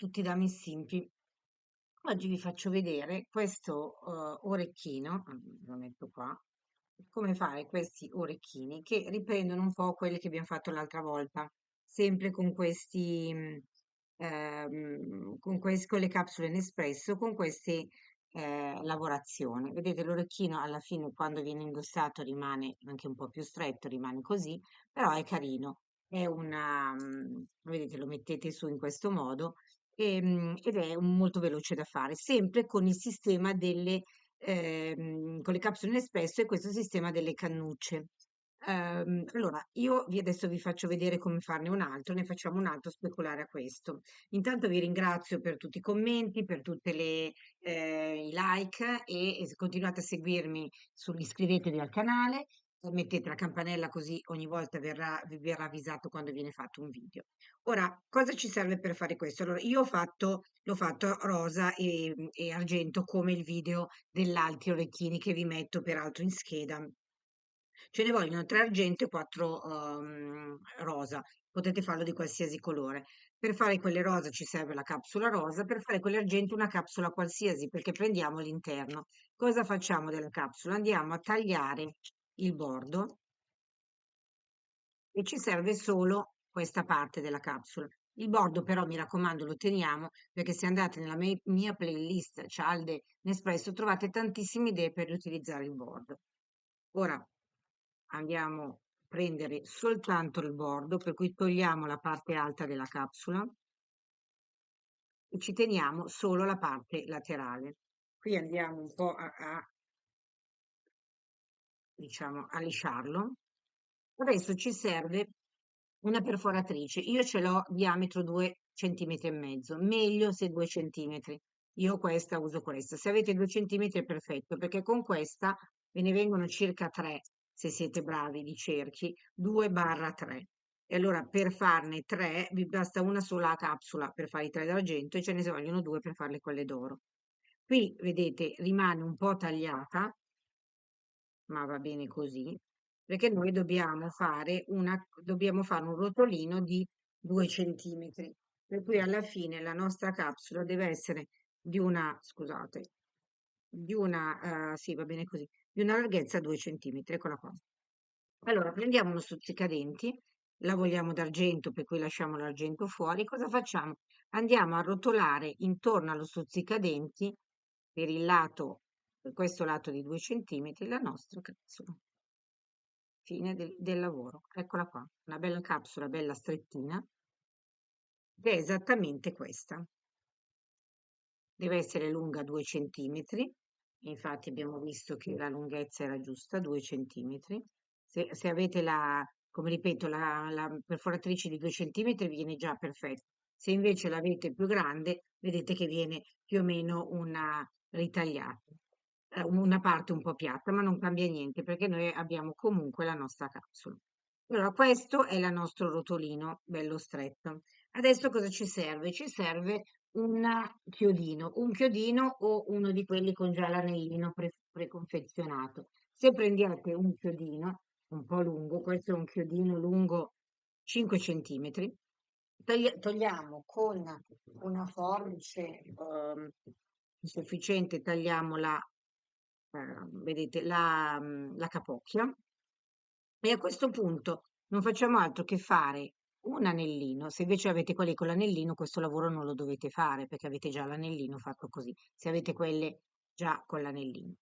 tutti da Miss Simpi. Oggi vi faccio vedere questo orecchino, lo metto qua, come fare questi orecchini che riprendono un po' quelli che abbiamo fatto l'altra volta, sempre con questi, con le capsule Nespresso, con queste lavorazioni. Vedete, l'orecchino alla fine quando viene indossato rimane anche un po' più stretto, rimane così, però è carino. È una, vedete, lo mettete su in questo modo ed è molto veloce da fare, sempre con il sistema con le capsule Nespresso e questo sistema delle cannucce. Allora, adesso vi faccio vedere come farne un altro, ne facciamo un altro speculare a questo. Intanto vi ringrazio per tutti i commenti, per tutte i like e continuate a seguirmi, iscrivetevi al canale, mettete la campanella così ogni volta vi verrà avvisato quando viene fatto un video. Ora, cosa ci serve per fare questo? Allora, l'ho fatto rosa e argento come il video dell'altri orecchini che vi metto peraltro in scheda. Ce ne vogliono 3 argento e 4 rosa. Potete farlo di qualsiasi colore. Per fare quelle rosa ci serve la capsula rosa, per fare quelle argento una capsula qualsiasi, perché prendiamo l'interno. Cosa facciamo della capsula? Andiamo a tagliare il bordo e ci serve solo questa parte della capsula. Il bordo però mi raccomando lo teniamo perché se andate nella mia playlist cialde Nespresso trovate tantissime idee per riutilizzare il bordo. Ora andiamo a prendere soltanto il bordo, per cui togliamo la parte alta della capsula e ci teniamo solo la parte laterale. Qui andiamo un po' diciamo, a lisciarlo. Adesso ci serve una perforatrice. Io ce l'ho diametro 2 centimetri e mezzo, meglio se 2 centimetri. Io questa uso questa. Se avete 2 centimetri è perfetto, perché con questa ve ne vengono circa 3, se siete bravi di cerchi, 2/3. E allora per farne 3 vi basta una sola capsula per fare i 3 d'argento e ce ne vogliono 2 per farle quelle d'oro. Qui vedete rimane un po' tagliata, ma va bene così, perché noi dobbiamo fare un rotolino di 2 centimetri, per cui alla fine la nostra capsula deve essere scusate, sì, va bene così, di una larghezza 2 centimetri, eccola qua. Allora, prendiamo uno stuzzicadenti, lavoriamo d'argento, per cui lasciamo l'argento fuori. Cosa facciamo? Andiamo a rotolare intorno allo stuzzicadenti, per questo lato di 2 centimetri, la nostra capsula. Fine del lavoro. Eccola qua, una bella capsula, bella strettina, che è esattamente questa. Deve essere lunga 2 centimetri, infatti abbiamo visto che la lunghezza era giusta, 2 centimetri. Se avete come ripeto, la perforatrice di 2 centimetri viene già perfetto. Se invece l'avete più grande, vedete che viene più o meno una ritagliata, una parte un po' piatta, ma non cambia niente perché noi abbiamo comunque la nostra capsula. Allora, questo è il nostro rotolino bello stretto. Adesso cosa ci serve? Ci serve un chiodino o uno di quelli con già l'anellino preconfezionato. Se prendete un chiodino un po' lungo, questo è un chiodino lungo 5 centimetri, togliamo con una forbice sufficiente, tagliamo vedete, la capocchia e a questo punto non facciamo altro che fare un anellino. Se invece avete quelli con l'anellino, questo lavoro non lo dovete fare perché avete già l'anellino fatto così. Se avete quelle già con l'anellino.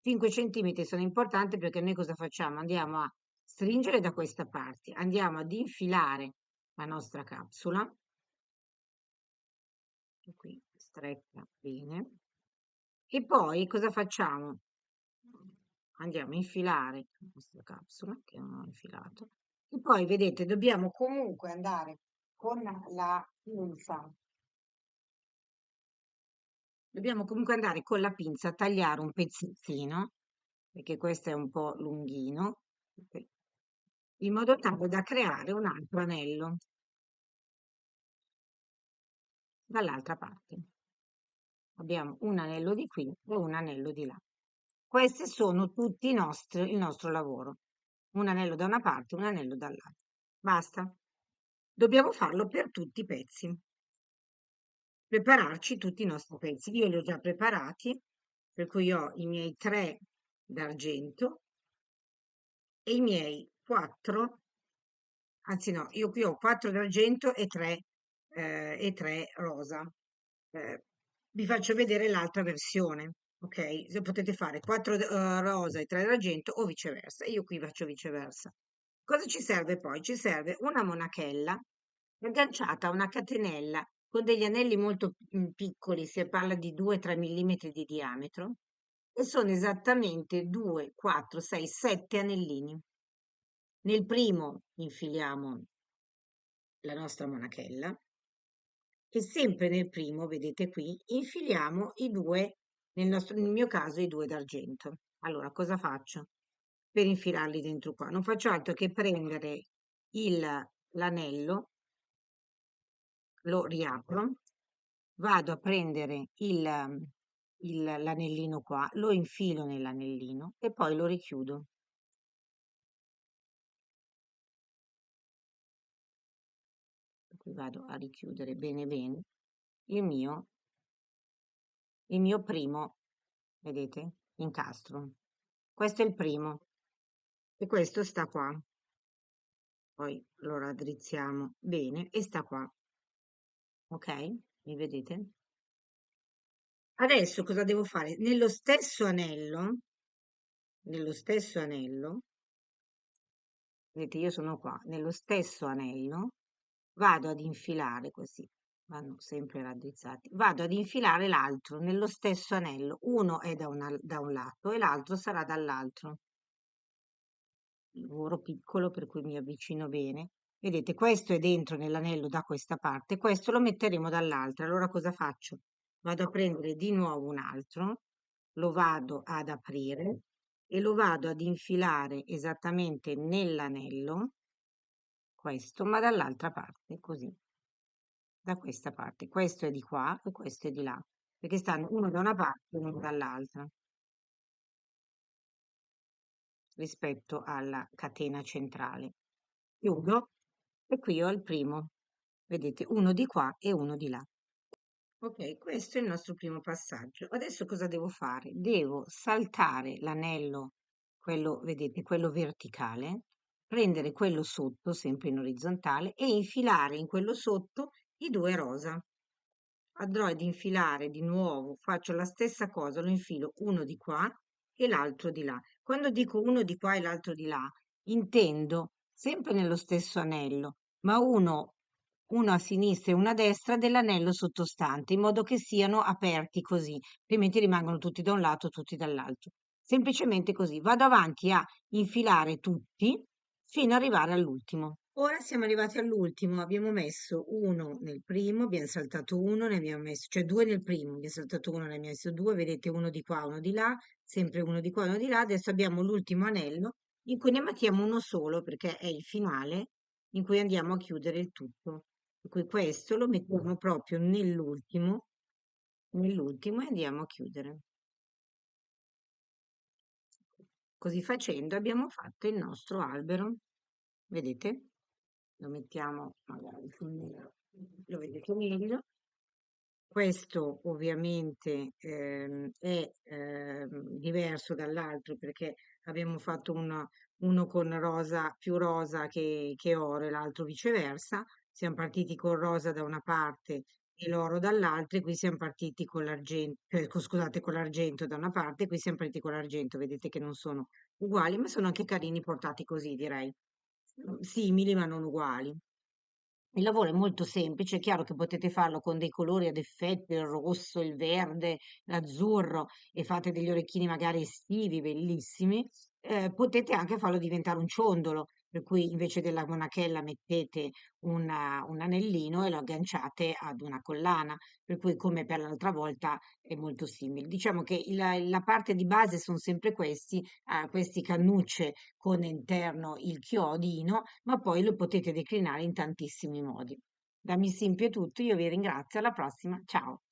5 centimetri sono importanti perché noi cosa facciamo? Andiamo a stringere da questa parte, andiamo ad infilare la nostra capsula, qui stretta bene, e poi cosa facciamo? Andiamo a infilare la nostra capsula, che non ho infilato, e poi vedete, dobbiamo comunque andare con la pinza, dobbiamo comunque andare con la pinza a tagliare un pezzettino, perché questo è un po' lunghino, in modo tale da creare un altro anello dall'altra parte. Abbiamo un anello di qui e un anello di là. Questi sono tutti il nostro lavoro. Un anello da una parte, un anello dall'altra. Basta. Dobbiamo farlo per tutti i pezzi. prepararci tutti i nostri pezzi. Io li ho già preparati, per cui ho i miei 3 d'argento e i miei 4, anzi no, io qui ho 4 d'argento e 3 rosa. Eh, vi faccio vedere l'altra versione, ok? Se potete fare 4 rosa e 3 d'argento o viceversa. Io qui faccio viceversa. Cosa ci serve poi? Ci serve una monachella agganciata a una catenella con degli anelli molto piccoli, si parla di 2-3 mm di diametro, e sono esattamente 2, 4, 6, 7 anellini. Nel primo infiliamo la nostra monachella e sempre nel primo, vedete qui, infiliamo i due, nel mio caso i due d'argento. Allora, cosa faccio per infilarli dentro qua? Non faccio altro che prendere l'anello, lo riapro, vado a prendere l'anellino qua, lo infilo nell'anellino e poi lo richiudo. Qui vado a richiudere bene bene il mio, il mio primo, vedete, incastro. Questo è il primo e questo sta qua. Poi lo raddrizziamo bene e sta qua. Ok? Mi vedete? Adesso cosa devo fare? Nello stesso anello, vedete, io sono qua, nello stesso anello vado ad infilare così, vanno sempre raddrizzati, vado ad infilare l'altro nello stesso anello, uno è da un lato e l'altro sarà dall'altro. Lavoro piccolo per cui mi avvicino bene. Vedete, questo è dentro nell'anello da questa parte, questo lo metteremo dall'altra. Allora cosa faccio? Vado a prendere di nuovo un altro, lo vado ad aprire e lo vado ad infilare esattamente nell'anello, questo, ma dall'altra parte, così, da questa parte. Questo è di qua e questo è di là, perché stanno uno da una parte e uno dall'altra, rispetto alla catena centrale. Chiudo e qui ho il primo. Vedete, uno di qua e uno di là. Ok, questo è il nostro primo passaggio. Adesso cosa devo fare? Devo saltare l'anello, quello, vedete, quello verticale, prendere quello sotto, sempre in orizzontale, e infilare in quello sotto i due rosa. Andrò ad infilare di nuovo, faccio la stessa cosa, lo infilo uno di qua e l'altro di là. Quando dico uno di qua e l'altro di là, intendo sempre nello stesso anello, ma uno a sinistra e uno a destra dell'anello sottostante, in modo che siano aperti così, altrimenti rimangono tutti da un lato, tutti dall'altro. Semplicemente così. Vado avanti a infilare tutti fino ad arrivare all'ultimo. Ora siamo arrivati all'ultimo, abbiamo messo uno nel primo, abbiamo saltato uno, ne abbiamo messo, cioè due nel primo, abbiamo saltato uno, ne abbiamo messo due, vedete uno di qua, uno di là, sempre uno di qua, uno di là, adesso abbiamo l'ultimo anello in cui ne mettiamo uno solo perché è il finale in cui andiamo a chiudere il tutto. Per cui questo lo mettiamo proprio nell'ultimo e andiamo a chiudere. Così facendo abbiamo fatto il nostro albero, vedete? Lo mettiamo magari lo vedete meglio. Questo ovviamente è diverso dall'altro perché abbiamo fatto uno con rosa, più rosa che oro e l'altro viceversa. Siamo partiti con rosa da una parte e l'oro dall'altra, e qui siamo partiti con l'argento, scusate, con l'argento da una parte, e qui siamo partiti con l'argento. Vedete che non sono uguali, ma sono anche carini portati così, direi. Simili ma non uguali. Il lavoro è molto semplice, è chiaro che potete farlo con dei colori ad effetto, il rosso, il verde, l'azzurro, e fate degli orecchini magari estivi, bellissimi. Potete anche farlo diventare un ciondolo, per cui invece della monachella mettete un anellino e lo agganciate ad una collana, per cui come per l'altra volta è molto simile. Diciamo che la parte di base sono sempre questi cannucce con interno il chiodino, ma poi lo potete declinare in tantissimi modi. Da Miss Simpie è tutto, io vi ringrazio, alla prossima, ciao!